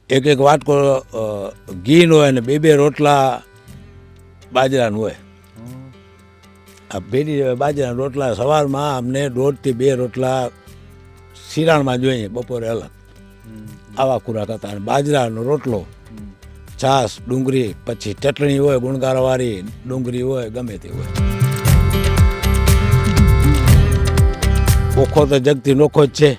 એક એક વાટકો ઘીનો હોય ને બે રોટલા બાજરાનું હોય. આ ભેડી બાજરાના રોટલા સવારમાં અમને 1.5 થી 2 રોટલા શિરાણમાં જોઈએ, બપોરે અલગ. આવા ખોરાક હતા. અને બાજરાનો રોટલો, છાશ, ડુંગળી, પછી ચટણી હોય ગુણકારવાળી, ડુંગળી હોય, ગમે તે હોય. ઓખો તો જગતી નોખો જ છે.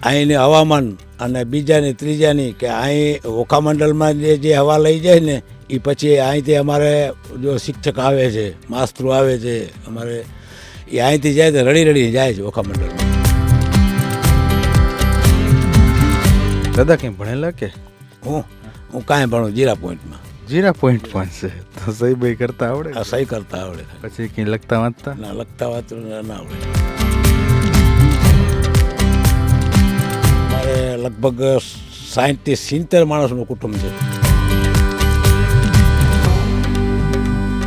અહીંની હવામાન અને બીજાની ત્રીજાની કે અહીં ઓખા મંડળમાં જે હવા લઈ જાય ને એ પછી અહીંથી અમારે જો શિક્ષક આવે છે, માસ્તરો આવે છે અમારે, એ અહીંથી જાય તો રડી જાય છે ઓખા મંડળમાં. દાદા કંઈ ભણેલા કે? હું કાંઈ ભણું જીરા પોઈન્ટમાં. જીરા પોઈન્ટ પણ છે તો સહી ભાઈ કરતા આવડે? આ સહી કરતા આવડે. પછી કંઈ લખતા વાંચતા? ના, લખતા વાંચતા ના આવડે. મારે લગભગ 60 થી 70 માણસનું કુટુંબ છે.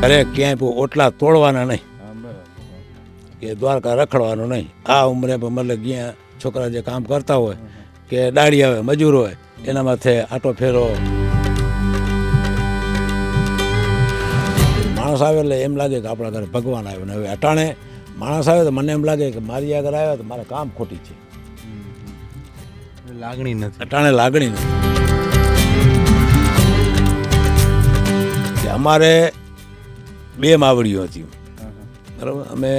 અરે ક્યાંય ઓટલા તોડવાના નહીં કે દ્વારકા રખડવાનું નહીં. આ ઉંમરે મતલબ ગયા છોકરા જે કામ કરતા હોય કે દાડી આવે મજૂર હોય એના માથે આટો ફેરો. માણસ આવે એટલે એમ લાગે કે આપણા ઘરે ભગવાન આવ્યો. ને હવે અટાણે માણસ આવે તો મને એમ લાગે કે મારી આગળ આવ્યા તો મારે કામ ખોટી છે. લાગણી નથી. અટાણે લાગણી નથી. અમારે 2 માવડીઓ હતી, બરાબર. અમે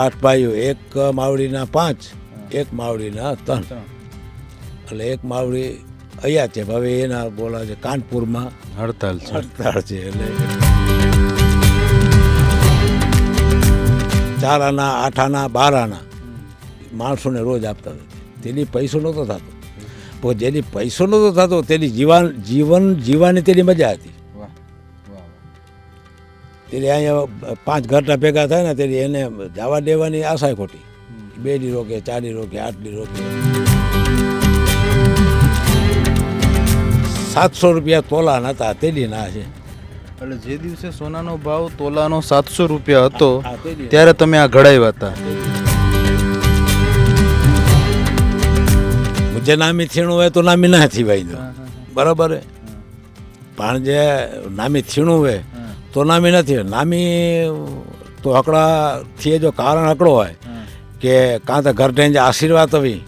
8 ભાઈઓ, 1 માવડીના 5, 1 માવડીના 3. એટલે 1 માવડી અહીંયા છે, હવે એના બોલા છે કાનપુરમાં હડતાલ છે. એટલે 4 આના, 8 આના, 12 આના માણસોને રોજ આપતા હતા. તેની પૈસો નહોતો થતો, પણ જેની પૈસો નહોતો થતો તેની જીવન જીવવાની તેની મજા હતી. તેની અહીંયા 5 ઘરના ભેગા થાય ને તેની એને જવા દેવાની આશા ખોટી. 2 દી રોકે, 4 દી રોકે, 8 દી રોકે. 700 રૂપિયા તોલા હતા તેની ના છે. એટલે જે દિવસે સોનાનો ભાવ તોલાનો 700 રૂપિયા હતો ત્યારે તમે આ ઘડાવ્યા હતા. જે નામી થીણું હોય તો નામી ના થીવાય, બરાબર. પણ જે નામી થીણું હોય તો નામી નથી. નામી તો હકડાથી જો કારણ હકડો હોય કે કાં તો ઘર જે આશીર્વાદ હોય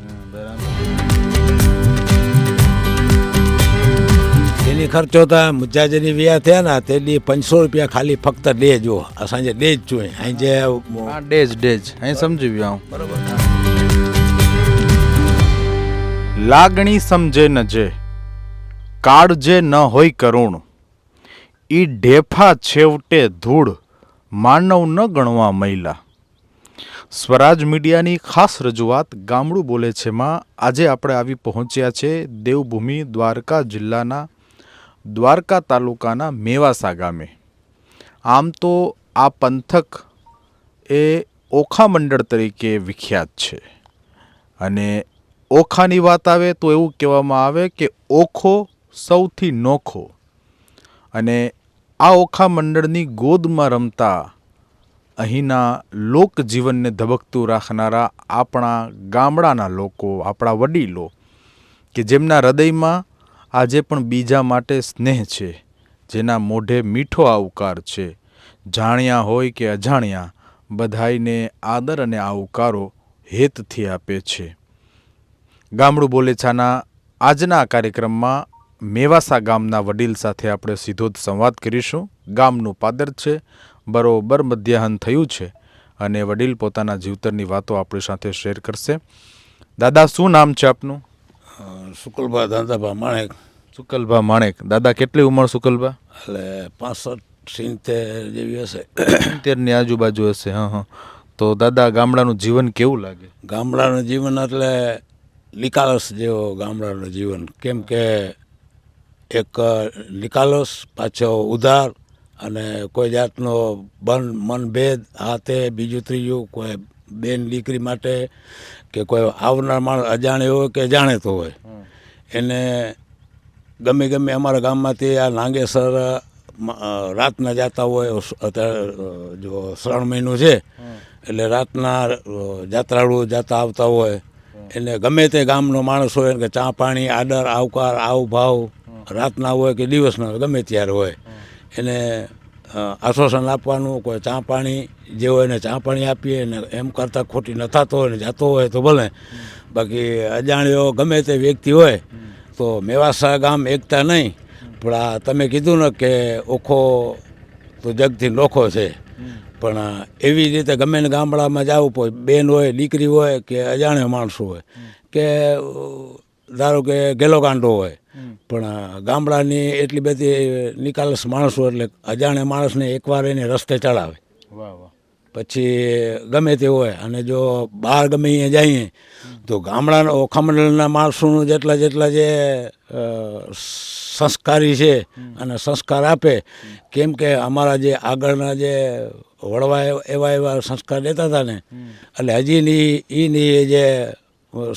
તેની ખર્ચો હતા. મુજા જેની વ્યા થયા ને તેની 500 રૂપિયા ખાલી ફક્ત ડેજ હો. આ સાંજે ડેજ જોઈએ અહીં જે ડેજ અહીં સમજી ગયો. બરાબર. લાગણી સમજે ન જે, કાળજે ન હોય કરુણ, ઈ ઢેફા છેવટે ધૂળ, માનવ ન ગણવા મહિલા. સ્વરાજ મીડિયાની ખાસ રજૂઆત ગામડું બોલે છે માં આજે આપણે આવી પહોંચ્યા છે દેવભૂમિ દ્વારકા જિલ્લાના દ્વારકા તાલુકાના મેવાસા ગામે. આમ તો આ પંથક એ ઓખા મંડળ તરીકે વિખ્યાત છે. અને ઓખાની વાત આવે તો એવું કહેવામાં આવે કે ઓખો સૌથી નોખો. અને આ ઓખા મંડળની ગોદમાં રમતા અહીંના લોકજીવનને ધબકતું રાખનારા આપણા ગામડાના લોકો, આપણા વડીલો કે જેમના હૃદયમાં આજે પણ બીજા માટે સ્નેહ છે, જેના મોઢે મીઠો આવકાર છે, જાણ્યા હોય કે અજાણ્યા બધાઈને આદર અને આવકારો હેતથી આપે છે. ગામડું બોલે છાના આજના કાર્યક્રમમાં મેવાસા ગામના વડીલ સાથે આપણે સીધો જ સંવાદ કરીશું. ગામનું પાદર છે, બરોબર મધ્યાહન થયું છે અને વડીલ પોતાના જીવતરની વાતો આપણી સાથે શેર કરશે. દાદા, શું નામ છે આપનું? શુકલભા દાદાભા માણેક. શુકલભા માણેક. દાદા, કેટલી ઉંમર શુકલભા? એટલે 65-70 જેવી હશે. 70ની આજુબાજુ હશે. હા. તો દાદા, ગામડાનું જીવન કેવું લાગે? ગામડાનું જીવન એટલે નિકાલસ જેવો ગામડાનું જીવન. કેમ કે એક નિકાલસ, પાછો ઉધાર, અને કોઈ જાતનો મનભેદ હાથે, બીજું ત્રીજું કોઈ બેન દીકરી માટે કે કોઈ આવનાર માણસ અજાણ્યો હોય કે જાણેતો હોય એને ગમે અમારા ગામમાંથી આ નાગેસર રાતના જતા હોય. અત્યારે જો શ્રાવણ મહિનો છે એટલે રાતના જાત્રાળુ જતા આવતા હોય એને ગમે તે ગામનો માણસ હોય કે ચા પાણી આદર આવકાર આવ ભાવ રાતના હોય કે દિવસના હોય ગમે ત્યારે હોય એને આશ્વાસન આપવાનું. કોઈ ચા પાણી જે હોય એને ચા પાણી આપીએ ને એમ કરતાં ખોટી ન થતો હોય ને જાતો હોય તો ભલે, બાકી અજાણ્યો ગમે તે વ્યક્તિ હોય તો મેવાસા ગામ એકતા નહીં, પણ આ તમે કીધું ને કે ઓખો તો જગથી નોખો છે, પણ એવી રીતે ગમે ને ગામડામાં જવું પડે, બેન હોય દીકરી હોય કે અજાણ્યો માણસો હોય કે ધારો કે ગેલો ગાંડો હોય, પણ ગામડાની એટલી બધી નિકાલસ માણસો એટલે અજાણ્યા માણસને એકવાર એને રસ્તે ચડાવે. વાહ વાહ. પછી ગમે તે હોય. અને જો બહાર ગમે અહીંયા જઈએ તો ગામડાના ઓખામંડળના માણસોનું જેટલા જે સંસ્કારી છે અને સંસ્કાર આપે, કેમ કે અમારા જે આગળના જે વડવા એવા સંસ્કાર દેતા હતા ને, એટલે હજી એની જે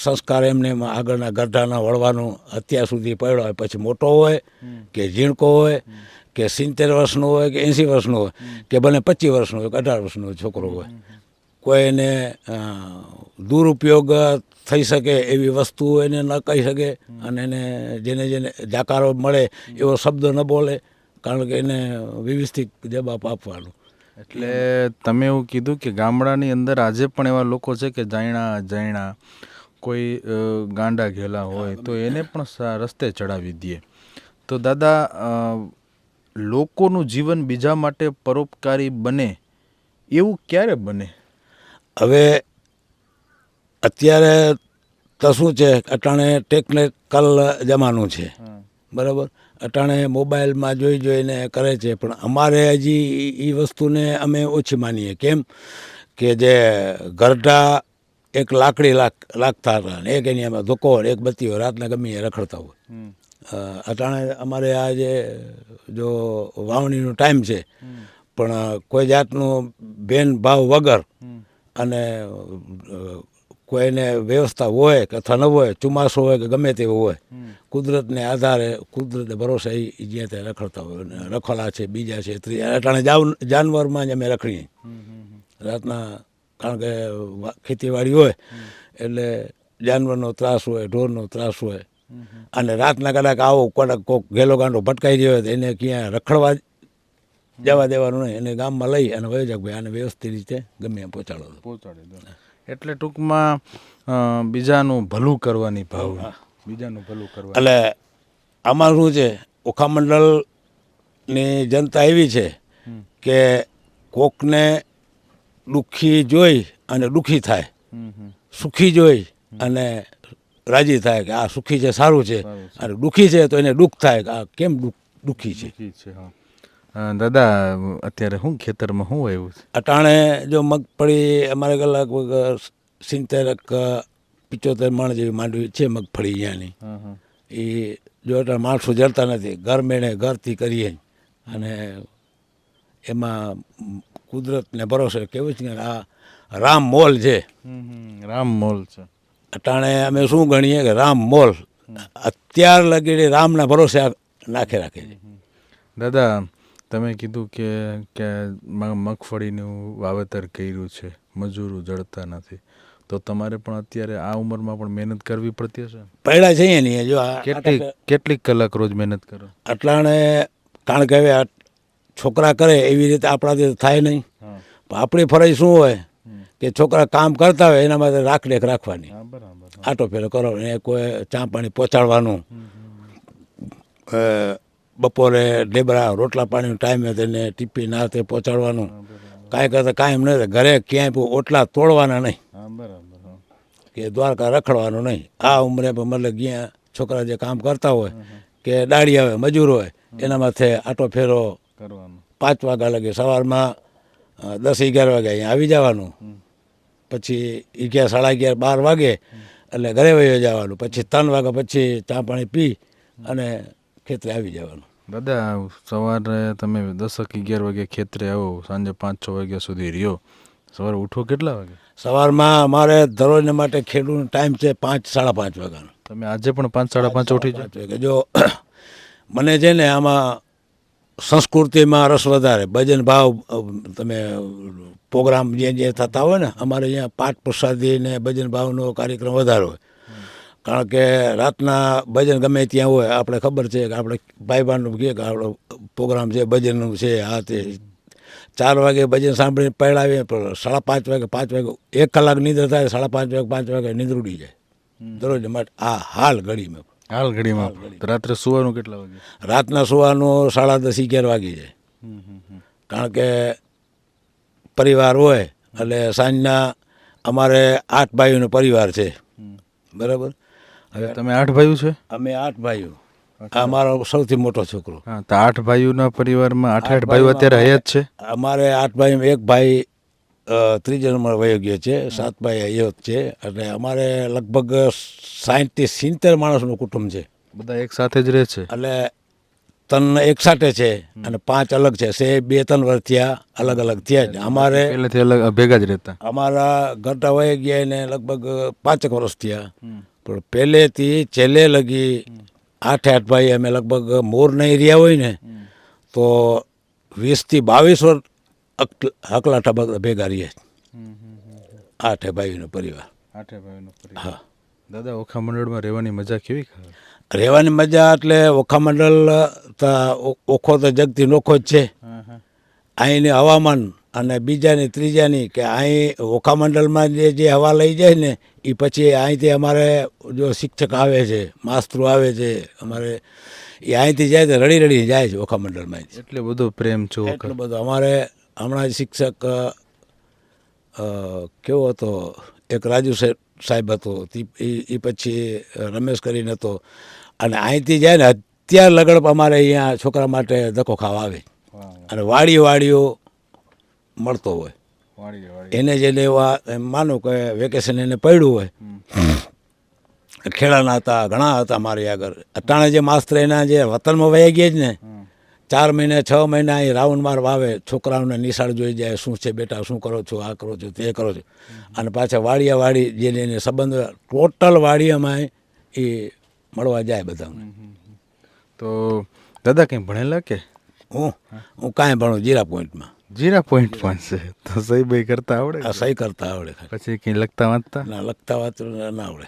સંસ્કાર એમને આગળના ગઢાના વળવાનું અત્યાર સુધી પડ્યો હોય, પછી મોટો હોય કે ઝીણકો હોય કે 70 વર્ષનો હોય કે 80 વર્ષનો હોય કે ભલે 25 વર્ષનો હોય કે 18 વર્ષનો છોકરો હોય, કોઈ એને દુરુપયોગ થઈ શકે એવી વસ્તુ એને ન કહી શકે અને એને જેને જાકારો મળે એવો શબ્દ ન બોલે, કારણ કે એને વ્યવસ્થિત જવાબ આપવાનો. એટલે તમે એવું કીધું કે ગામડાની અંદર આજે પણ એવા લોકો છે કે જાયણા કોઈ ગાંડા ઘેલા હોય તો એને પણ રસ્તે ચડાવી દે. તો દાદા, લોકોનું જીવન બીજા માટે પરોપકારી બને એવું ક્યારે બને? હવે અત્યારે તો શું છે, અટાણે ટેકનિકલ જમાનું છે, બરાબર, અટાણે મોબાઈલમાં જોઈને કરે છે, પણ અમારે હજી એ વસ્તુને અમે ઓછી માનીએ. કેમ કે જે ગરઢા એક લાકડી લાગતા હતા ને એક એની અમે ધોકો એક બત્તી હોય, રાતના ગમે રખડતા હોય. અટાણે અમારે આ જે જો વાવણીનો ટાઈમ છે, પણ કોઈ જાતનું ભેદભાવ વગર અને કોઈને વ્યવસ્થા હોય કે અથવા ન હોય, ચોમાસું હોય કે ગમે તેવું હોય, કુદરતને આધારે કુદરતને ભરોસે એ જ્યાં ત્યાં રખડતા હોય. રખોલા છે, બીજા છે, અટાણે જાનવરમાં જ અમે રખડીએ રાતના, કારણ કે ખેતીવાડી હોય એટલે જાનવરનો ત્રાસ હોય, ઢોરનો ત્રાસ હોય. અને રાતના કદાચ આવો કોઈક ગેલો ગાંડો ભટકાઈ ગયો હોય તો એને ક્યાં રખડવા જવા દેવાનું નહીં, એને ગામમાં લઈ અને વયો જાવ, ભાઈ આને વ્યવસ્થિત રીતે ગમે એમ પહોંચાડી દો. એટલે ટૂંકમાં બીજાનું ભલું કરવાની ભાવના, બીજાનું ભલું કરવા. એટલે આમાં શું છે, ઓખામંડળની જનતા એવી છે કે કોકને દુઃખી જોઈ અને દુઃખી થાય, સુખી જોઈ અને રાજી થાય કે આ સુખી છે, સારું છે, અને દુઃખી છે તો એને દુઃખ થાય કે આ કેમ દુઃખી છે. દાદા, અત્યારે શું ખેતરમાં શું આવ્યું છે? અટાણે જો મગફળી અમારે કલાક 70-75 મણ જેવી માંડવી છે મગફળી અહીંયાની. એ જો અટાણે માણસો જડતા નથી, ઘર મેળે ઘરથી કરીએ, અને એમાં કુદરતને ભરોસે કેવું છે કે આ રામ મોલ છે. રામ મોલ છે. અટાણે અમે શું ગણીએ કે રામ મોલ અત્યાર લગી રામના ભરોસે નાખે રાખે છે. દાદા, તમે કીધું કે મગફળીનું વાવેતર કર્યું છે, મજૂરો જડતા નથી, તો તમારે પણ અત્યારે આ ઉંમરમાં પણ મહેનત કરવી પડતી હશે? પડ્યા છે નહીં. જો કેટલીક કલાક રોજ મહેનત કરો? અટાણે કારણ કે હવે છોકરા કરે એવી રીતે આપણાથી થાય નહીં. આપણી ફરજ શું હોય કે છોકરા કામ કરતા હોય એના માટે રાખદેખ રાખવાની, આટો ફેરો કરો, એ કોઈ ચા પાણી પહોંચાડવાનું, બપોરે ઢેબરા રોટલા પાણીનો ટાઈમે તેને ટીપી નાતે પહોંચાડવાનું, કાંઈ કરતા કાંઈ એમ નથી. ઘરે ક્યાંય ઓટલા તોડવાના નહીં કે દ્વારકા રખડવાનું નહીં. આ ઉંમરે મતલબ જ્યાં છોકરા જે કામ કરતા હોય કે દાડી આવે મજૂર હોય એના માથે આટો ફેરો કરવાનો. 5 વાગ્યા લગે સવારમાં 10-11 વાગે અહીંયા આવી જવાનું, પછી 11, 11:30, 12 વાગે એટલે ઘરે વહી જવાનું, પછી 3 વાગ્યા પછી ચા પાણી પી અને ખેતરે આવી જવાનું. દાદા, સવારે તમે 10-11 વાગે ખેતરે આવો, સાંજે 5-6 વાગ્યા સુધી રહ્યો, સવારે ઉઠો કેટલા વાગે? સવારમાં અમારે દરરોજને માટે ખેડૂતનો ટાઈમ છે 5-5:30 વાગ્યાનો. તમે આજે પણ 5-5:30 ઉઠી જાઓ? જો મને છે ને આમાં સંસ્કૃતિમાં રસ વધારે, ભજન ભાવ તમે પ્રોગ્રામ જે થતા હોય ને, અમારે અહીંયા પાઠ પ્રસાદી ને ભજન ભાવનો કાર્યક્રમ વધારે હોય. કારણ કે રાતના ભજન ગમે ત્યાં હોય, આપણે ખબર છે કે આપણે ભાઈબંધનું કહે કે આપણો પ્રોગ્રામ છે, ભજનનું છે, આ તે 4 વાગે ભજન સાંભળીને પડાવીએ, પણ 5:30 વાગે 1 કલાક નિંદર થાય, 5:30 વાગે નિંદર ઉડી જાય દરરોજ માટે. આ હાલ ઘડીમાં હાલ ઘડીમાં તો રાત્રે સુવાનું કેટલા વાગે? રાતના સુવાનું 10:30 11 વાગી જાય. કારણ કે પરિવાર હોય એટલે સાંજના અમારે 8 ભાઈઓનો પરિવાર છે, બરાબર. હવે તમે 8 ભાઈઓ છે? અમે 8 ભાઈઓ. આ મારો સૌથી મોટો છોકરો. હા, તો 8 ભાઈઓના પરિવારમાં 8 ભાઈઓ અત્યારે હયાત છે? અમારે 8 ભાઈમાં એક ભાઈ ત્રીજા નંબર વયો ગયો છે, 7 ભાઈ હયાત છે. એટલે અમારે લગભગ 60 થી 70 માણસનું કુટુંબ છે. બધા એક સાથે જ રહે છે? એટલે 3 એક સાથે છે અને 5 અલગ છે. 2-3 વર્ષ થયા અલગ અલગ થયા જ. અમારે પહેલેથી અલગ ભેગા જ રહેતા? અમારા ઘરડા વહી ગયા ને લગભગ 5 વર્ષ થયા, પણ પહેલેથી છેલ્લે લગી 8 ભાઈ અમે લગભગ મોર નહીં રહ્યા હોય ને તો 20 થી 22 વર્ષ હકલા ઠબકલા ભેગા રહીએ. 8 ભાઈનો પરિવાર. 8 ભાઈનો પરિવાર. હા દાદા, ઓખા મંડળમાં રહેવાની મજા કેવી? રહેવાની મજા એટલે ઓખા મંડળ ઓખો તો જગતી નોખો જ છે. અહીંની હવામાન અને બીજાની ત્રીજાની કે અહીં ઓખા મંડળમાં જે હવા લઈ જાય ને એ પછી અહીંથી અમારે જો શિક્ષક આવે છે, માસ્તરો આવે છે, અમારે એ અહીંથી જાય તો રડી રડી જાય છે ઓખા મંડળમાં. એટલે બધો પ્રેમ છે. એટલો બધો. અમારે હમણાં શિક્ષક કેવો હતો, એક રાજુ સાહેબ હતો, એ પછી રમેશ કરીને હતો. અને અહીંથી જાય ને અત્યાર લગડ અમારે અહીંયા છોકરા માટે ધક્કો ખાવા આવે. અને વાડીઓ મળતો હોય એને જે લેવા, એમ માનો કે વેકેશન એને પડ્યું હોય. ખેડાના હતા, ઘણા હતા મારી આગળ. અટાણે જે માસ્તર એના જે વતનમાં વહી ગયા જ ને, 4 મહિને 6 મહિના એ રાઉન્ડ માર વાવે, છોકરાઓને નિશાળ જોઈ જાય, શું છે બેટા, શું કરો છો, આ કરો છો, તે કરો છો. અને પાછા વાડી જેને એને સંબંધ ટોટલ વાડીયામાં એ મળવા જાય બધાને. તો દાદા કંઈ ભણેલા કે? હું કાંઈ ભણું જીરા પોઈન્ટમાં. જીરા પોઈન્ટ પણ છે તો સહી ભાઈ કરતા આવડે? સહી કરતા આવડે. પછી કંઈ લખતા વાંચતા? ના, લખતા વાંચતા ના આવડે.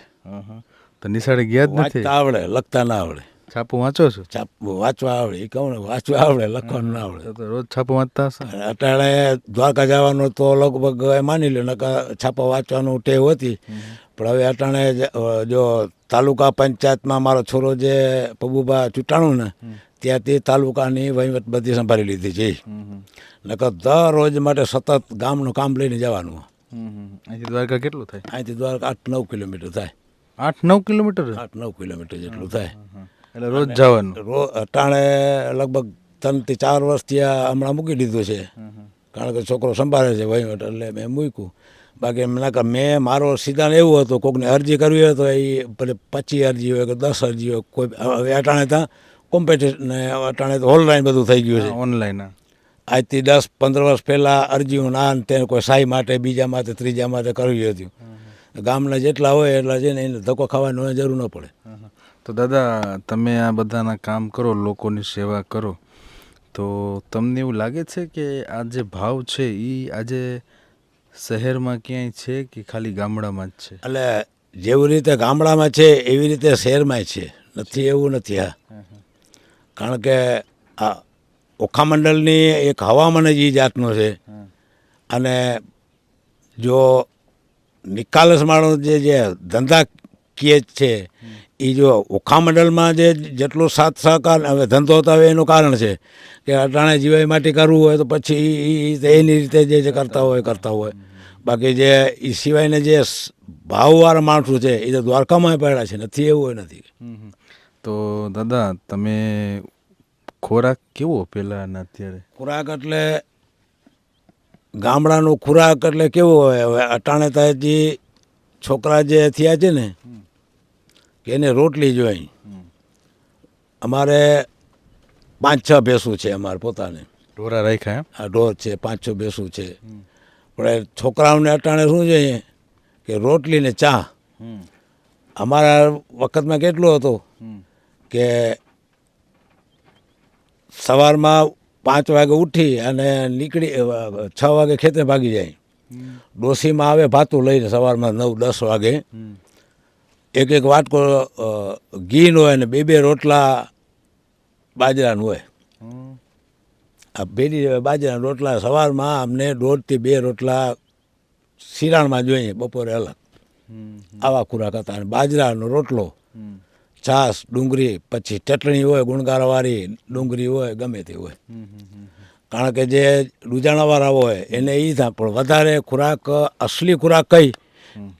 તો નિશાળે ગયા જ નથી? વાંચતા આવડે, લખતા ના આવડે. છાપું વાંચો છો? છાપું વાંચવા આવડે. એ કહું ને, વાંચવા આવડે, લખવાનું ના આવડે. તો રોજ છાપું વાંચતા હશે? અટાણે દ્વારકા જવાનું તો લગભગ માની લો, નકા છાપા વાંચવાનું ટેવ હતી. પણ હવે અટાણે જો તાલુકા પંચાયતમાં મારો છોરો જે પબુભા ચૂંટાણું ને, ત્યાંથી તાલુકાની વહીવટ બધી સંભાળી લીધી છે. નકર દરરોજ માટે સતત ગામનું કામ લઈને જવાનું. અહીંથી દ્વારકા કેટલું થાય? અહીંથી દ્વારકા 8-9 કિલોમીટર થાય. 8-9 કિલોમીટર? 8-9 કિલોમીટર જેટલું થાય. એટલે રોજ જવાનું? અટાણે લગભગ 3 થી 4 વર્ષથી હમણાં મૂકી દીધું છે. કારણ કે છોકરો સંભાળે છે વહીવટ, એટલે મેં મૂક્યું. બાકી એમ ના મેં મારો સિદ્ધાંત એવું હતો, કોઈકને અરજી કરવી હોય તો એ ભલે 25 અરજી હોય કે 10 અરજી હોય, કોઈ હવે અટાણે ત્યાં કોમ્પિટિશન ને અટાણે તો ઓનલાઈન બધું થઈ ગયું છે. ઓનલાઈન આજથી 10-15 વર્ષ પહેલાં અરજીઓ ના તેને કોઈ સાઈ માટે, બીજા માટે, ત્રીજા માટે કરવી હતી. ગામના જેટલા હોય એટલા છે ને એને ધક્કો ખાવાની જરૂર ન પડે. તો દાદા, તમે આ બધાના કામ કરો, લોકોની સેવા કરો, તો તમને એવું લાગે છે કે આ જે ભાવ છે એ આજે શહેરમાં ક્યાંય છે કે ખાલી ગામડામાં જ છે? એટલે જેવી રીતે ગામડામાં છે એવી રીતે શહેરમાં છે, નથી એવું નથી. હા, કારણ કે આ ઓખા મંડળની એક હવામાન જ એ જાતનો છે. અને જો નિકાલસ માણસ જે ધંધાકીય છે એ જો ઓખા મંડળમાં જેટલો સાથ સહકાર હવે ધંધો હતો, હવે એનું કારણ છે કે અટાણે જીવાય માટે કરવું હોય તો પછી એની રીતે જે કરતા હોય. બાકી જે એ સિવાયને જે ભાવવાળા માણસો છે એ તો દ્વારકામાં પડ્યા છે, નથી એવું હોય નથી. તો દાદા, તમે ખોરાક કેવો પહેલાં અત્યારે? ખોરાક એટલે ગામડાનો ખોરાક એટલે કેવો હોય, હવે અટાણે તો હજી છોકરા જે થયા છે ને કે એને રોટલી જોઈએ. અમારે 5-6 ભેંસું છે અમારે પોતાને. ઢોરા રાખ્યા? આ ઢોર છે, 5-6 ભેંસું છે. પણ છોકરાઓને અટાણે શું જોઈએ કે રોટલી ને ચા. અમારા વખતમાં કેટલું હતું કે સવારમાં 5 વાગે ઉઠી અને નીકળી 6 વાગે ખેતરે ભાગી જાય. ડોસીમાં આવે ભાતું લઈને સવારમાં 9-10 વાગે, એક વાટકો ઘીનો હોય ને 2 રોટલા બાજરાનું હોય. આ ભેડી બાજરાના રોટલા સવારમાં અમને 1.5 થી 2 રોટલા શિરાણમાં જોઈએ, બપોરે અલગ. આવા ખોરાક હતા. અને બાજરાનો રોટલો, છાશ, ડુંગળી, પછી ચટણી હોય ગુણગારવાળી, ડુંગળી હોય, ગમે તે હોય. કારણ કે જે રૂજાણાવાળા હોય એને એ થાય, પણ વધારે ખોરાક અસલી ખોરાક કઈ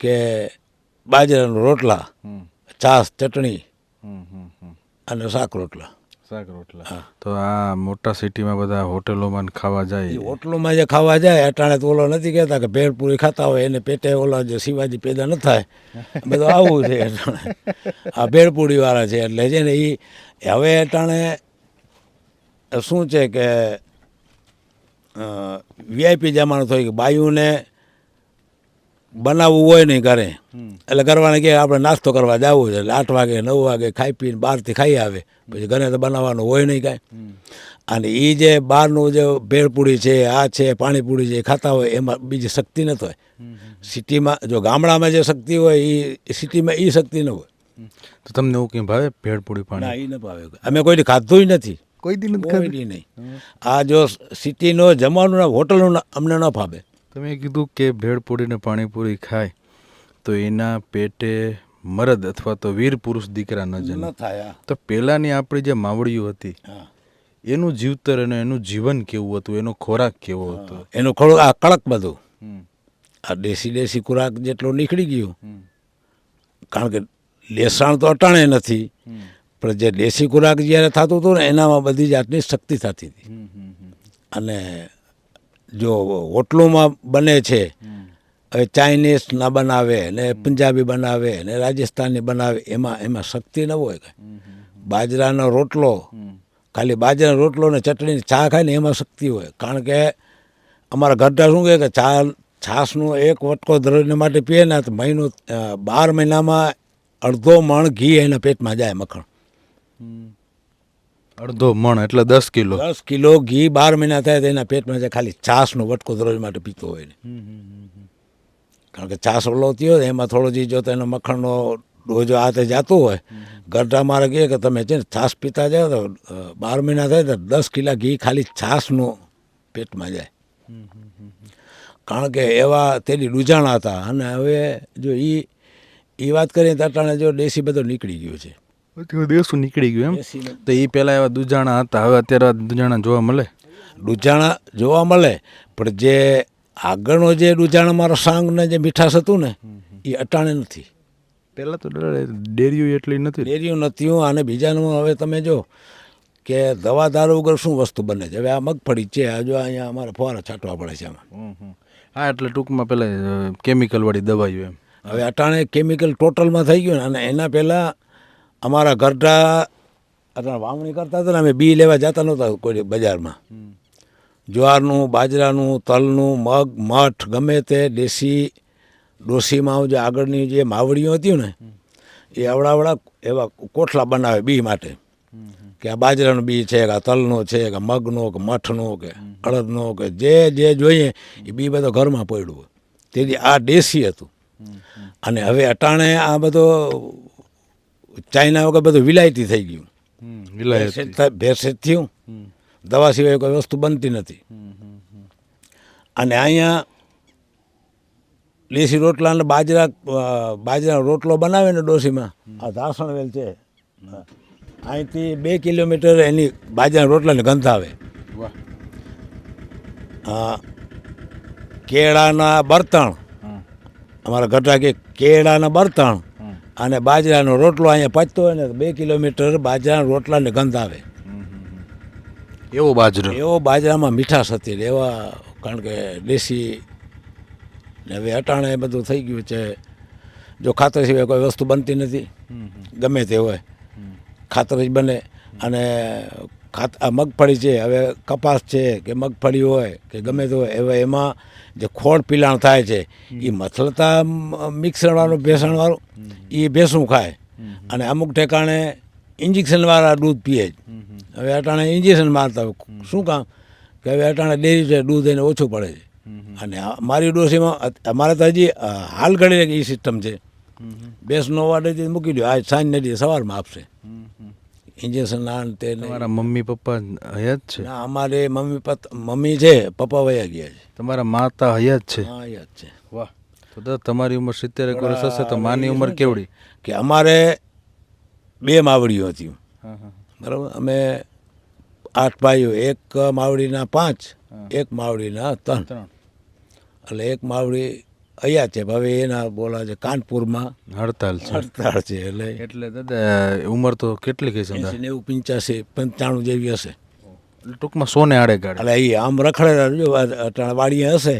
કે બાજરાના રોટલા, છાશ, ચટણી અને શાક રોટલા. તો આ મોટા સિટીમાં બધા હોટેલોમાં ખાવા જાય, હોટલોમાં જે ખાવા જાય અટાણે તો ઓલો નથી કહેતા કે ભેળપૂરી ખાતા હોય એને પેટે ઓલા જે શિવાજી પેદા ન થાય, બધું આવું છે. આ ભેળપૂરીવાળા છે એટલે છે ને એ હવે અટાણે શું છે કે વીઆઈપી જમાનો થઈ ગયો. બાયુને બનાવવું હોય નહીં ઘરે, એટલે કરવાને કે આપણે નાસ્તો કરવા જવું છે, એટલે 8 વાગે 9 વાગે ખાઈ પીને બહારથી ખાઈ આવે, પછી ઘરે તો બનાવવાનું હોય નહીં કાંઈ. અને એ જે બહારનું જે ભેળપૂરી છે, આ છે પાણીપુરી છે એ ખાતા હોય એમાં બીજી શક્તિ નથી હોય. સિટીમાં જો ગામડામાં જે શક્તિ હોય એ સિટીમાં એ શક્તિ ન હોય. તો તમને એવું કંઈ ભાવે ભેળપૂરી ના, પાણી? એ ન ભાવે. અમે કોઈ ખાધું નથી, કોઈ દી નથી કોઈ દી નહીં. આ જો સિટીનો જમવાનું હોટલનું અમને ન ફાવે. તમે કીધું કે ભેળપૂરી ને પાણીપુરી ખાય તો એના પેટે મરદ અથવા તો વીર પુરુષ દીકરા ન જન્મે. ન થાય. તો પહેલાંની આપણી જે માવડીઓ હતી હા, એનું જીવતર અને એનું જીવન કેવું હતું, એનો ખોરાક કેવો હતો? એનું ખોરાક આ કડક બધું, આ દેશી ખોરાક જેટલો નીકળી ગયું. કારણ કે લેસાણ તો અટાણે નથી, પણ જે દેશી ખોરાક જ્યારે થતું હતું ને એનામાં બધી જાતની શક્તિ થતી હતી. અને જો હોટલોમાં બને છે, હવે ચાઇનીઝ ના બનાવે ને પંજાબી બનાવે ને રાજસ્થાની બનાવે, એમાં શક્તિ ન હોય કાંઈ. બાજરાનો રોટલો, ખાલી બાજરાનો રોટલો ને ચટણી ચા ખાય ને એમાં શક્તિ હોય. કારણ કે અમારા ઘરડા શું કહે કે છાશનો 1 વટકો દરરોજને માટે પીએ ને તો મહિનો 12 મહિનામાં અડધો મણ ઘી એના પેટમાં જાય, મખણ. અડધો મણ એટલે 10 કિલો. 10 કિલો ઘી 12 મહિના થાય તો એના પેટમાં જાય, ખાલી છાશનો વટકો દરરોજ માટે પીતો હોય ને. કારણ કે છાશ ઓલો થયો એમાં થોડો જી જો તો એનો મખણનો ડોજો હાથે જતો હોય. ઘરડા મારે કહે કે તમે છે ને છાશ પીતા જાઓ તો 12 મહિના થાય તો 10 કિલા ઘી ખાલી છાશનું પેટમાં જાય. કારણ કે એવા તેની રૂજાણા હતા. અને હવે જો એ વાત કરીએ તો અટાણે જો દેશી બધો નીકળી ગયો છે. દેશું નીકળી ગયું એમ. તો એ પહેલાં એવા દુજાણા હતા, હવે અત્યારે દુજાણા જોવા મળે? દૂજાણા જોવા મળે, પણ જે આગળનો જે દૂજાણામાં રસાંગ ને જે મીઠાશ હતું ને એ અટાણે નથી. પહેલાં તો ડેરીઓ એટલી નથી. ડેરીઓ નથી. અને બીજાનું હવે તમે જો કે દવા દારૂ વગર શું વસ્તુ બને છે. હવે આ મગફળી છે, આ જો અહીંયા અમારે ફુવારા છાંટવા પડે છે આમાં. હા, એટલે ટૂંકમાં પહેલાં કેમિકલવાળી દવાઈઓ એમ. હવે અટાણે કેમિકલ ટોટલમાં થઈ ગયું ને. અને એના પહેલાં અમારા ઘરડા અટાણે વાવણી કરતા હતા ને, અમે બી લેવા જતા નહોતા કોઈ બજારમાં. જ્વારનું, બાજરાનું, તલનું, મગ, મઠ ગમે તે દેશી ડોસીમાં જે આગળની જે માવડીઓ હતી ને એ આવડાવડા એવા કોઠલા બનાવે બી માટે, કે આ બાજરાનું બી છે કે આ તલનો છે કે મગનો કે મઠનો કે અડદનો કે જે જોઈએ એ બી બધો ઘરમાં પડ્યું હોય. તેથી આ દેશી હતું. અને હવે અટાણે આ બધો ચાઇના વગર બધું વિલાયતી થઈ ગયું. ભેરસેજ થયું, દવા સિવાય કોઈ વસ્તુ બનતી નથી. અને અહીંયા દેશી રોટલા અને બાજરાનો રોટલો બનાવે ને ડોસીમાં, આ ધાસણવેલ છે, અહીંથી 2 કિલોમીટર એની બાજરાના રોટલાની ગંધ આવે. કેળાના બર્તણ, અમારા ઘરડા કે કેળાના બર્તણ અને બાજરાનો રોટલો અહીંયા પચતો હોય ને 2 કિલોમીટર બાજરાના રોટલાની ગંધ આવે. એવો બાજરો, એવો બાજરામાં મીઠાશ હતી એવા. કારણ કે દેશી ને હવે અટાણે બધું થઈ ગયું છે. જો ખાતર સિવાય કોઈ વસ્તુ બનતી નથી, ગમે તે હોય ખાતર જ બને. અને આ મગફળી છે, હવે કપાસ છે કે મગફળી હોય કે ગમે તે હોય, હવે એમાં જે ખોળ પિલાણ થાય છે એ મથલતા મિક્સરવાળું ભેસણવાળું એ ભેંસું ખાય. અને અમુક ઠેકાણે ઇન્જેક્શનવાળા દૂધ પીએ જ. હવે અટાણે ઇન્જેક્શન મારતા હોય. શું કામ? કે હવે અટાણે ડેરી છે, દૂધ એને ઓછું પડે છે. અને મારી ડોસીમાં અમારે તો હજી હાલ ઘડી એ સિસ્ટમ છે, બેસનો વાડે મૂકી દો, આજ સાંજ નથી સવારમાં આપશે ઇન્જેક્શન આ ને તે ને. તમારા મમ્મી પપ્પા હયાત છે? ના, અમારે મમ્મી છે, પપ્પા વયા ગયા છે. તમારા માતા હયાત છે? હા, યાદ છે. વાહ. તો દાદા તમારી ઉંમર 70 વર્ષ હશે, તો માની ઉંમર કેવડી? કે અમારે 2 માવડીઓ હતી, હા હા બરાબર. અમે 8 ભાઈઓ, એક માવડીના 5, એક માવડીના 3. એટલે એક માવડી અહીંયા છે, હવે એના બોલા છે કાનપુરમાં હડતાલ છે. હડતાળ છે. એટલે દાદા ઉંમર તો કેટલી કઈ સમજા? 90, 85, 95 જેવી હશે. ટૂંકમાં સોને આડે ગાડે. એટલે એ આમ રખડેલા જો અટાણે વાડીએ હશે,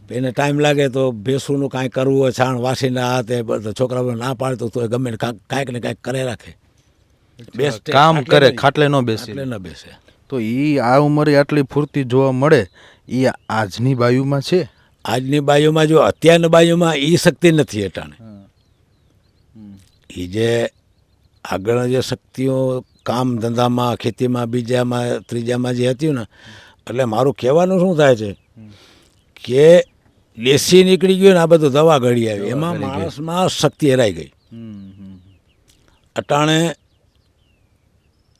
એને ટાઈમ લાગે તો ભેંસુનું કાંઈ કરવું હોય, છાણ વાસીને આ તે બધા છોકરાઓ ના પાડતો તો ગમે ને કાંઈક ને કાંઈક કરે રાખે. કામ કરે, ખાટલે ન બેસે. એટલે ન બેસે. તો આ ઉંમરે આટલી ફૂર્તિ જોવા મળે એ આજની બાયુમાં છે? આજની બાયુમાં જો અત્યારની બાયુમાં એ શક્તિ નથી અટાણે. એ જે આગળ જે શક્તિઓ કામ ધંધામાં, ખેતીમાં, બીજામાં, ત્રીજામાં જે હતી ને, એટલે મારું કહેવાનું શું થાય છે કે દેશી નીકળી ગયું ને આ બધું દવા ઘડી આવી, એમાં માણસમાં શક્તિ હેરાઈ ગઈ. અટાણે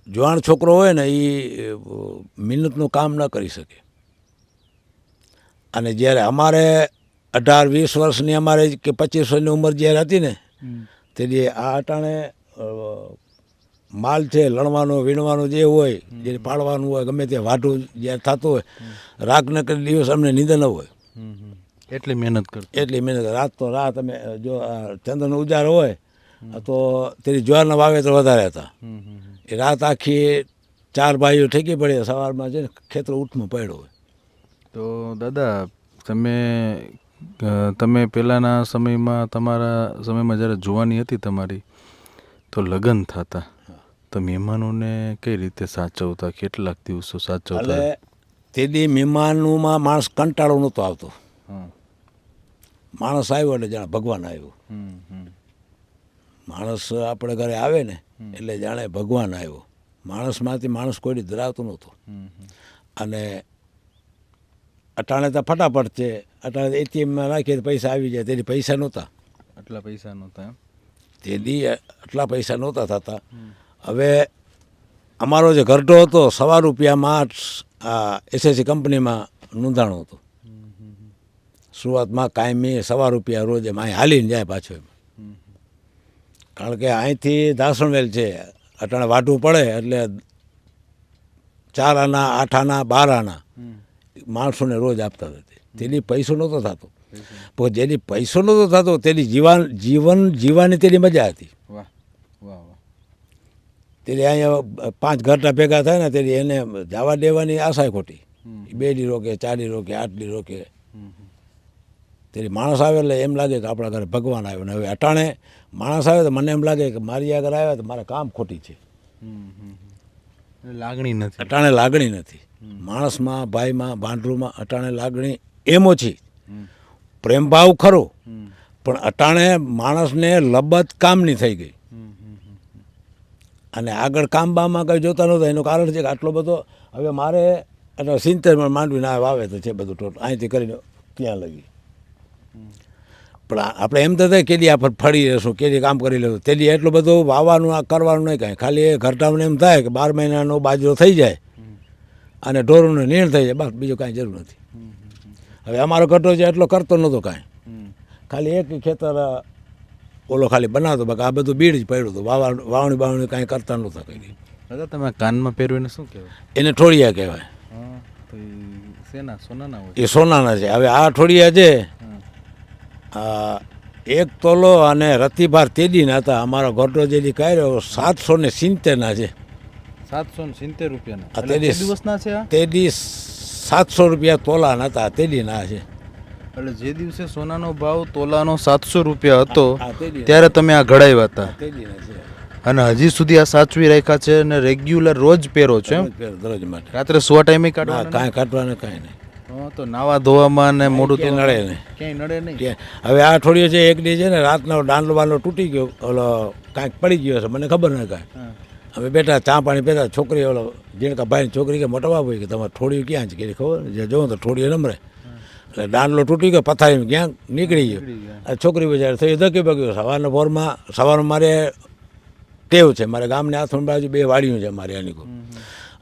જવાન છોકરો હોય ને એ મહેનતનું કામ ન કરી શકે. અને જ્યારે અમારે 18-20 વર્ષની અમારે કે 25 વર્ષની ઉંમર જ્યારે હતી ને, તેથી આ અટાણે માલ છે લણવાનો, વીણવાનો જે હોય, જે પાડવાનું હોય, ગમે તે વાઢું જ્યારે થતું હોય, રાતને કરી દિવસ અમને નીંદર ન હોય. એટલી મહેનત કરતા. એટલી મહેનત. રાત તો રાત અમે જો ચંદ્રનો ઉજારો હોય તો તેની જ્વારના વાવેતર વધારે હતા. એ રાત આખી 4 ભાઈઓ ઠેકી પડે, સવારમાં છે ને ખેતર ઊંટમાં પડ્યો હોય. તો દાદા તમે પહેલાંના સમયમાં, તમારા સમયમાં જ્યારે જુવાની હતી તમારી, તો લગ્ન થતા તો મહેમાનોને કઈ રીતે સાચવતા, કેટલાક દિવસો સાચવતા? એટલે તેથી મહેમાનોમાં માણસ કંટાળો નહોતો આવતો. માણસ આવ્યો એટલે જાણે ભગવાન આવ્યો. માણસ આપણે ઘરે આવે ને એટલે જાણે ભગવાન આવ્યો. માણસમાંથી માણસ કોઈ ધરાવતો નહોતો. અને અટાણે તો ફટાફટ છે, અટાણે એટીએમમાં રાખીએ પૈસા આવી જાય, તેથી પૈસા નહોતા. આટલા પૈસા નહોતા? તેથી આટલા પૈસા નહોતા થતા. હવે અમારો જે ઘરડો હતો 1.25 રૂપિયામાં આ એસએસસી કંપનીમાં નોંધાણો હતો. શરૂઆતમાં કાયમી 1.25 રૂપિયા રોજ એમ અહીં હાલીને જાય પાછો એમ. કારણ કે અહીંથી દાસણવેલ છે, અટાણે વાઢવું પડે એટલે 4 આના, 8 આના, 12 આના માણસોને રોજ આપતા હતા. તેની પૈસો નહોતો થતો, પણ જેની પૈસો નહોતો થતો તેની જીવન જીવવાની તેની મજા હતી. તેની અહીંયા 5 ઘરડા ભેગા થાય ને તેની એને જવા દેવાની આશા ખોટી. 2 દી રોકે, 4 દી રોકે, 8 દી રોકે. તેની માણસ આવે એટલે એમ લાગે કે આપણા ઘરે ભગવાન આવ્યો. ને હવે અટાણે માણસ આવે તો મને એમ લાગે કે મારી આગળ આવ્યા તો મારે કામ ખોટી છે. લાગણી નથી. અટાણે લાગણી નથી માણસમાં, ભાઈમાં, ભાંડરૂમાં. અટાણે લાગણી એમ ઓછી, પ્રેમ ભાવ ખરો, પણ અટાણે માણસને લબત કામની થઈ ગઈ. અને આગળ કામ બામાં કંઈ જોતા નહોતા. એનું કારણ છે કે આટલો બધો હવે મારે 70 માંડવીને આ વાવે તો છે બધું ટોટલ અહીંથી કરીને ત્યાં લગી. પણ આપણે એમ તો થાય કેદી આપણે ફળી રહેશું, કેદી કામ કરી લેશું, તેદી એટલું બધું વાવવાનું આ કરવાનું નહીં કાંઈ. ખાલી એ ઘરટામને એમ થાય કે 12 મહિનાનો બાજરો થઈ જાય અને ઢોરોનો નીણ થઈ જાય, બસ બીજું કાંઈ જરૂર નથી. હવે અમારો ઘરટો છે એટલો કરતો નહોતો કાંઈ, ખાલી એક ખેતર ઓલો ખાલી બનાવતો, બાકી આ બધું બીડ જ પડ્યું હતું. વાવણી બાવણી કાંઈ કરતા નહોતા કંઈ. દાદા તમે કાનમાં પહેરવીને શું કહેવાય? એને ઠોડિયા કહેવાય. સોનાના હોય? એ સોનાના છે. હવે આ ઠોડિયા છે 1 તોલો અને રતિભાર તેદીના હતા. અમારો ઘરટો જેથી કર્યો 770 છે. 770 રૂપિયાના? તેદી દિવસના છે? તેદી 700 રૂપિયા તોલાના હતા, તેદીના છે. એટલે જે દિવસે સોનાનો ભાવ તોલાનો 700 રૂપિયા હતો ત્યારે તમે આ ઘડાવ્યા હતા, અને હજી સુધી આ સાચવી રાખ્યા છે અને રેગ્યુલર રોજ પહેરો છો? રોજ માટે. રાત્રે સુવા ટાઈમે કાઢવા? કાંઈ કાઢવાને કાંઈ નહીં. તો નાવા ધોવામાં ને મોઢું તો નડે નહીં, ક્યાંય નડે નહીં. હવે આ થોડીઓ છે, એક દી છે ને રાતનો દાંડલો બાંડલો તૂટી ગયો, ઓલો કાંઈક પડી ગયો છે, મને ખબર નહીં કાંઈ. અમે બેઠા ચા પાણી પીતા, છોકરી ઓલો જીણકા ભાઈની છોકરી કે મોટા બાપુ કે તમારે થોડી ક્યાં છે કે ખબર જે જોઉં તો થોડી નમરે એટલે દાંડલો તૂટી ગયો, પથારી ક્યાં નીકળી ગયો. આ છોકરી બજાર થઈ ધકી પગ્યું. સવારમાં મારે ટેવ છે, મારે ગામની આથણ બાજુ 2 વાડીઓ છે મારી આની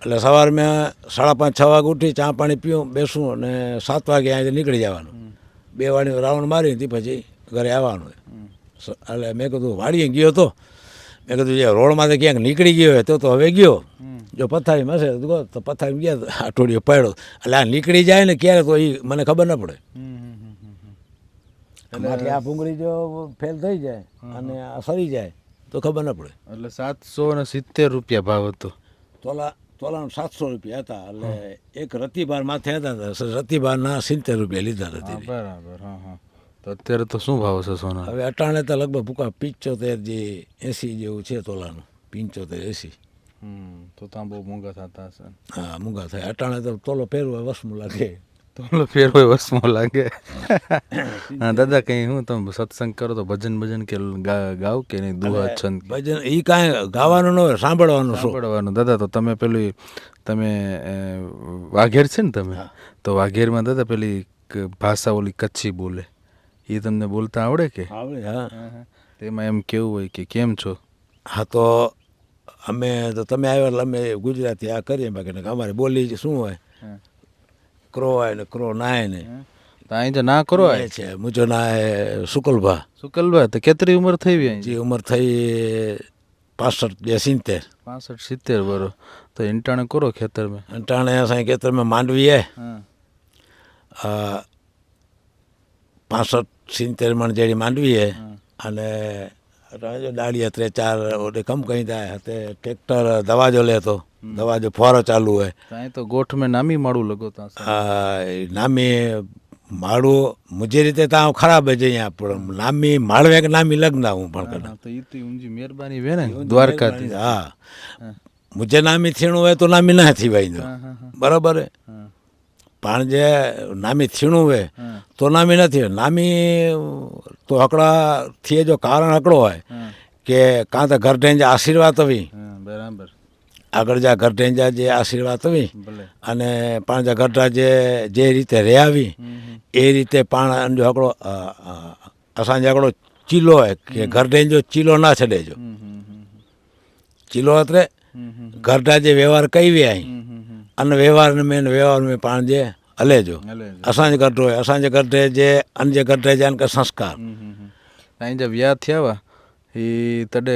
એટલે સવારે મેં 5:30 6 વાગે ઉઠી, ચા પાણી પીવું, બેસું અને 7 વાગે અહીંથી નીકળી જવાનું. 2 વાડીઓ રાઉન્ડ મારી તે પછી ઘરે આવવાનું. એટલે મેં કીધું વાડીએ ગયો હતો, મેં કીધું જે રોડમાંથી ક્યાંક નીકળી ગયો હોય તો હવે ગયો, જો પથારીમાં હશે તો પથારી ગયા અઠવાડિયો પડ્યો. એટલે આ નીકળી જાય ને ક્યારે તો એ મને ખબર ન પડે. એટલે આ ભૂંગળી જો ફેલ થઈ જાય અને આ સરી જાય તો ખબર ન પડે. એટલે 770 રૂપિયા ભાવ હતો. તોલાના 700 રૂપિયા હતા. એટલે એક રતિબાર માથે હતા, રતિબારના 70 રૂપિયા લીધા હતા. બરાબર. હા હા. તો અત્યારે તો શું ભાવ છે સોના? હવે અટાણે તો લગભગ ભૂકા 75 જે 80 જેવું છે તોલાનું, 75 80. તો ત્યાં બહુ મોંઘા થતા હશે. હા મોંઘા થાય. અટાણે તો તોલો ફેરવો વસમું લાગે. તોલો ફેરવો વસમાં લાગે. હા દાદા, કંઈ હું તમે સત્સંગ કરો તો ભજન કે ગાવ કે નહીં? દુહા છંદ ભજન એ કાંઈ ગાવાનું ન હોય, સાંભળવાનું. શું સાંભળવાનું? દાદા તો તમે વાઘેર છે ને તમે, તો વાઘેરમાં દાદા પેલી ભાષા ઓલી કચ્છી બોલે, એ તમને બોલતા આવડે કે? આવડે. હા. તેમાં એમ કેવું હોય કે કેમ છો? હા તો તમે આવ્યા એટલે અમે ગુજરાતી આ કરીએ, બાકી અમારી બોલી શું હોય, ક્રો હોય ને ક્રો નાય ને અહીં જો ના કરો છે. મુજો નાય સુકલભા. તો કેટલી ઉંમર થઈ ગઈ? જે ઉંમર થઈ 65 70 બરો. તો ઇંટાણે કરો ખેતર में? અંટાણે અસાंजे ખેતર में માંડવી है 65 મણ જેડી માંડવી है. અને ડાળિયા 3-4 ઓડે કમ કहीं થાય તે ટ્રેક્ટર દવા જો લેતો, દવા જો ફોરો ચાલુ હોય. અહીં તો ગોઠ में નામી માળું લગોતા. નામી માળું મુજે રીતે ત્યાં ખરાબ જ અહીંયા પણ નામી માળવે કે નામી લગ્ન હું પણ કદાચ તો ઈ તો ઊંજી મહેરબાની વે ને દ્વારકાથી. હા મુજે નામી થીણું હોય તો નામી ના થીવાય બરાબર હે. પણ જે નામી થીણું હોય તો નામી નથી. નામી તો હકડા થી જો કારણ હકડો હોય કે કાં તો ઘર ટેંજા આશીર્વાદ આવી, બરાબર, આગળ જા ઘર ટેંજા જે આશીર્વાદ આવી, અને પણ જા ઘરડા જે રીતે રે આવી એ રીતે પણ જો હકડો અસાંજે હકડો ચીલો હોય કે ઘર ટેંજો ચીલો ના છડેજો. ચીલો એટલે ઘરડા જે વ્યવહાર કઈ વે અહીં અને વ્યવહાર મેં પણ જે હલેજો. અસાંજે ઘરડો હોય, અસાંજે ઘરડે જે અન્ય ઘરડે જાન કે સંસ્કાર. અહીં જે વ્યાહ થયા એ તડે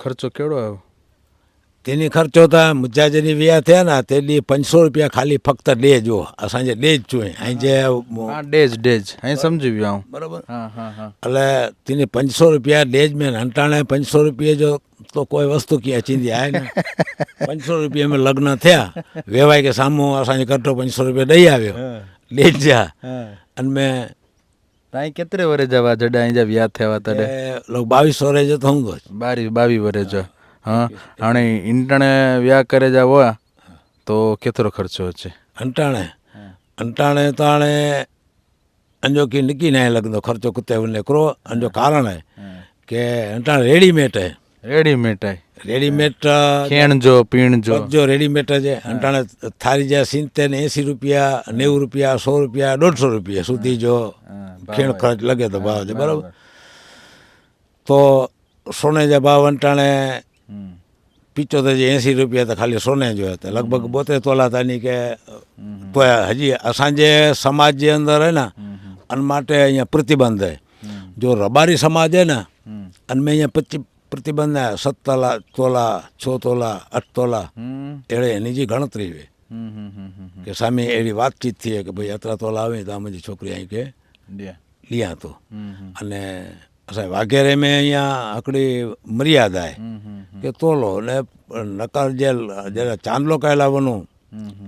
ખર્ચો કેવડો આવ્યો? તેની ખર્ચો હતા મુજા જેની વ્યાહ થયા ને તેની 500 રૂપિયા ખાલી ફક્ત ડેજ હો. અસાંજે ડેજ છું અહીં જે ડેજ અહીં સમજી ગયો બરાબર. હા હા હા. એટલે તેની 500 રૂપિયા ડેજ મેં હંટાણે 500 રૂપિયા જો તો કોઈ વસ્તુ ક્યાં ચીંધી આવે ને 500 રૂપિયા મેં લગ્ન થયા વેવાય કે સામું અસાંજે કરતો 500 રૂપિયા દઈ આવ્યો ડેજ જા. અને મેં અહીં કેટલે વરે જવા જડા અહીં જા વ્યાહ થયા તડે લોક 22 વરે જતો હું તો 22 વરે જ. હા હાणे ઇંટણે વ્યાહ કરે જા હોય તો કેતરો ખર્ચો છે? અંટાણે તો હાणे અંજો की निकी ना लगंदो खर्चो कुत्ते उन करो. अंजो कारण है કે અંટાણે રેડીમેડ है. રેડીમેડ ખેણ જો પીણ જો રેડીમેડ છે. અંટાણે થારી જાય 70 ને 80 રૂપિયા 90 રૂપિયા 100 રૂપિયા 150 રૂપિયા સુધી જો ખેણ ખર્ચ લગે તો ભાવ છે બરાબર. તો સોને જે ભાવ અંટાણે 75 80 રૂપિયા તો ખાલી સોને જો હતા. લગભગ 72 તોલા તાની કે તો હજી અસાંજે સમાજ જે અંદર હે ને અન માટે અહીંયા પ્રતિબંધ હે. જો રબારી સમાજ હે ને અને મેં અહીંયા પ્રતિબંધ 7 તોલા 6 તોલા 8 તોલા એળે એની જે ગણતરી હોય કે સામે એવી વાતચીત થઈ કે ભાઈ અતરા તોલા આવે તો આમાં છોકરી અહીં કે લિયા તો. અને અસાં વાઘેરે મેં અહીંયા આકડી મર્યાદા કે તોલો ને નકાર જે જ્યારે ચાંદલો કહેલાવાનું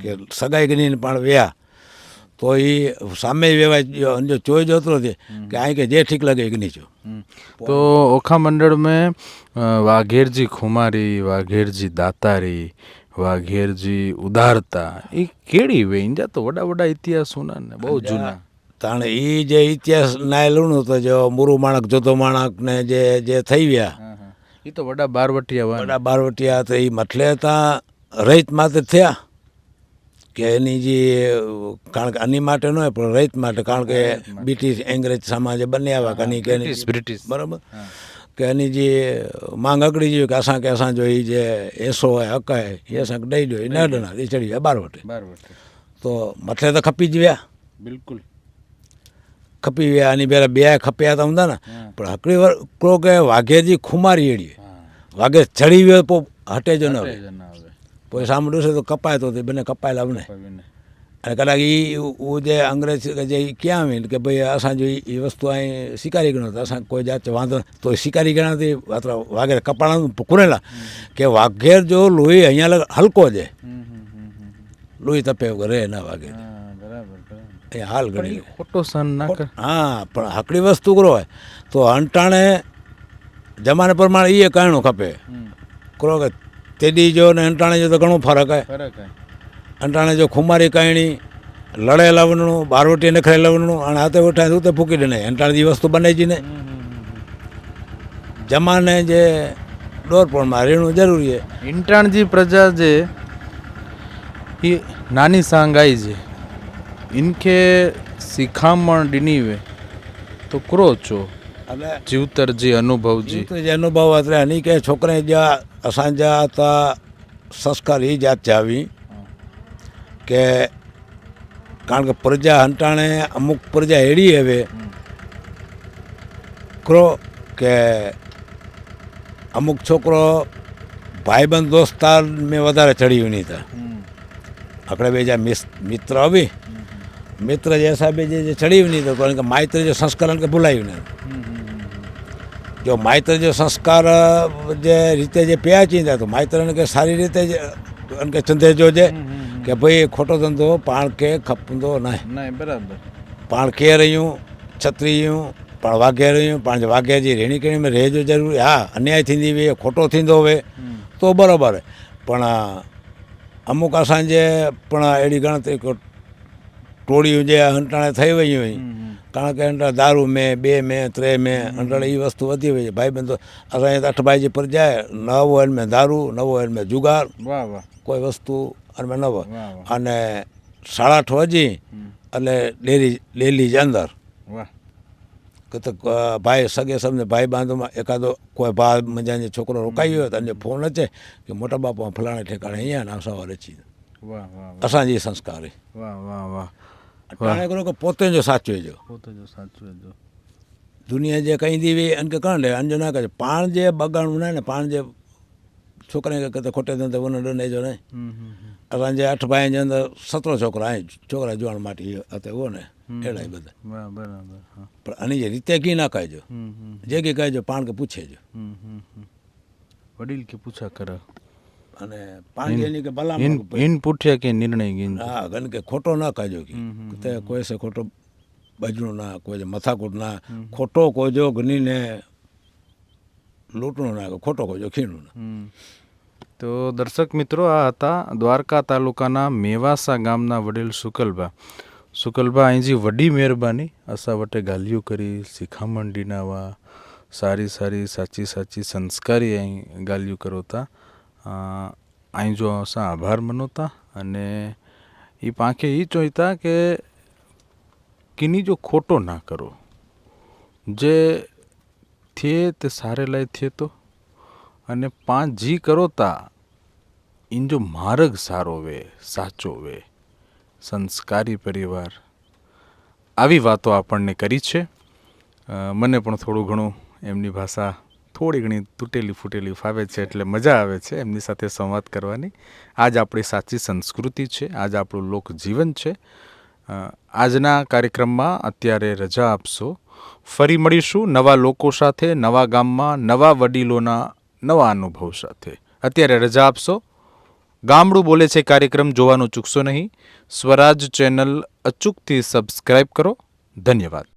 કે સગાઈ ગણીને પણ વ્યા તો એ સામે વેવાય જો ચોઈ જતો નથી કે અહીં કે જે ઠીક લગે ગણી છો. તો ઓખા મંડળ में વાઘેરજી ખુમારી, વાઘેરજી દાતારી, વાઘેરજી ઉદારતા એ કેળી વે ઇંજા તો વડા ઇતિહાસ સુના ને બહુ જૂના. તાણે એ જે ઇતિહાસ નાયેલું તો જો મુરુ માણક જોતો માણક ને જે થઈ ગયા એ તો વડા બારવટિયા વડા બારવટિયા હતા એ મથલે ત્યાં રહીત માટે થયા કે એની જે કારણ કે આની માટે ન હોય પણ રહીત માટે કારણ કે બ્રિટિશ અંગ્રેજ સમાજે બંને આવ્યા કની કે બ્રિટિશ બરાબર કે એની જે માંગ અકડી ગઈ કે અસાં જો એ જે એસો હોય હકાય એ અસાં દઈ દો એ ન ડના એ ચડી ગયા બારવટે તો મથલે તો ખપી જ વ્યા બિલકુલ ખપી વ્યા આની પહેલાં બે ખપ્યા હતા ઊંધા ને પણ હકડી કહો કે વાઘેરજી ખુમારી એડીએ વાઘેર ચડી વ્યો પો હટે જો ન હવે પછી સાંભળ્યું છે તો કપાય તો બંને કપાયેલા અમને અને કદાચ એ જે અંગ્રેજ જે ક્યાં આવીને કે ભાઈ અસાં જો એ વસ્તુ અહીં શિકારી ગણો તો અસાં કોઈ જાત વાંધો તો શિકારી ગણાતી વાઘેર કપાણા કુરેલા કે વાઘેર જો લોહી અહીંયા હલકો છે લોહી તપે રહે ના વાઘેર એ હાલ ઘડી ખોટો સન ના કર હા પણ હકડી વસ્તુ કરો હોય તો અંટાણે જમાને પ્રમાણે એ કહેણું ખપે કરો કે તેડી જો ને અંટાણે જો તો ઘણું ફરક હોય અંટાણે જો ખુમારી કહેણી લડે લવણું બારવટી નખરે લવણું અને હાથે ઉઠાય તો ફૂકી દે નહીં અંટાણે એ વસ્તુ બને જ નહીં જમાને જે ડોરપણમાં રહેવું જરૂરી છે ઇન્ટાણજી પ્રજા જે એ નાની સાંગાઈ છે ઇનકે શિખામણ ડીનીવે તો કરો છો અને જીવતરજી અનુભવજી જે અનુભવ હતા એની કે છોકરાએ જ્યાં અસાંજા હતા સંસ્કાર એ જાત છે આવી કે કારણ કે પ્રજા હંટાણે અમુક પ્રજા એડી હવે કરો કે અમુક છોકરો ભાઈબંધ દોસ્તાર મેં વધારે ચડ્યું નહીં હતા આપણે બે જ્યાં મિત્ર આવી મિત્ર જે હિસાબે જે ચડ્યું નહીં તો કારણ કે માઇત્ર જે સંસ્કાર કે ભૂલાયું નહીં જો માઇત્ર જે સંસ્કાર જે રીતે જે પ્યાચી થાય તો માઇત્રને કે સારી રીતે જ કે ચંદે જોજે કે ભાઈ ખોટો ધંધો પાણ કે ખપંદો નહીં બરાબર પાણ કે રહ્યું છત્રીયું પણ વાઘે રહ્યું પણ વાઘે જે રેણી કેણીમાં રહેજો જરૂરી હા અન્યાય થીંદી હોય ખોટો થીંદો હોય તો બરાબર પણ અમુક અસાંજે પણ એડી ગણતરી ટોળિયું જે હંટાણે થઈ વયું હોય કારણ કે અંટાણે દારૂ મેં બે મેં ત્રે મેં અંટાણે એ વસ્તુ વધી હોય છે ભાઈ બંધો અસાંજે અઠભાઈજી પર જાય નવ હોય મેં દારૂ નવો હોય મેં જુગાર કોઈ વસ્તુ અને મેં નવો અને 8:30 વજી એટલે ડેલી જ અંદર કે તો ભાઈ સગે સમને ભાઈ બાંધોમાં એકાદો કોઈ ભા મજાની છોકરો રોકાઈ ગયો તો અને ફોન છે કે મોટા બાપા ફલાણે ઠેકાણે અહીંયા ના સવારે છીએ અસાંજી સંસ્કારી ટાણે કરો કે પોતે જો સાચવે જો દુનિયા જે કહી દીવી અને કે કાંડે અંજો ના કહે પાણ જે બગાડવું ના ને પાણ જે છોકરાને કે ખોટે ધંધે વનો ડને જો નહીં અસાંજે 8 ભાઈ અંદર 17 છોકરા અહીં છોકરા જોવા માટે હતા એવો ને એડાય બધા બરાબર પણ આની જે રીતે કી ના કહેજો જે કી કહેજો પાણ કે પૂછેજો વડીલ કે પૂછા કરે અને પાણી એની કે ભલા ઇન પૂઠ્યા કે નિર્ણય ગીન હા ગન કે ખોટો ના કહેજો કે કોઈ છે ખોટો બાજુ ના કોઈ મથાકૂટ ના ખોટો કોજો ગનીને લૂંટણું ના ખોટો કોજો ખીણું ના તો દર્શક મિત્રો આ હતા દ્વારકા તાલુકાના મેવાસા ગામના વડીલ સુકલભા અહીંજી વડી મહેરબાની અસા વટે ગાલ્યું કરી શિખામણ ડીનાવા સારી સાચી સંસ્કારી અહીં ગાલ્યું કરોતા અહીં જો અસાં આભાર મનોતા અને એ પાંખે એ જોઈતા કે કિની જો ખોટો ના કરો જે થયે તે સારે લાય થયે તો અને પાંચ જી કરોતા ઇન જો માર્ગ સારો વે સાચો વે સંસ્કારી પરિવાર આવી વાતો આપણને કરી છે મને પણ થોડું ઘણું એમની ભાષા થોડી ઘણી તૂટેલી ફૂટેલી ફાવે છે એટલે મજા આવે છે એમની સાથે સંવાદ કરવાની આજ આપણી સાચી સંસ્કૃતિ છે આજ આપણું લોકજીવન છે આજના કાર્યક્રમમાં અત્યારે રજા આપશો ફરી મળીશું નવા લોકો સાથે નવા ગામમાં નવા વડીલોના નવા અનુભવ સાથે અત્યારે રજા આપશો ગામડું બોલે છે કાર્યક્રમ જોવાનું ચૂકશો નહીં સ્વરાજ ચેનલ અચૂકથી સબસ્ક્રાઈબ કરો ધન્યવાદ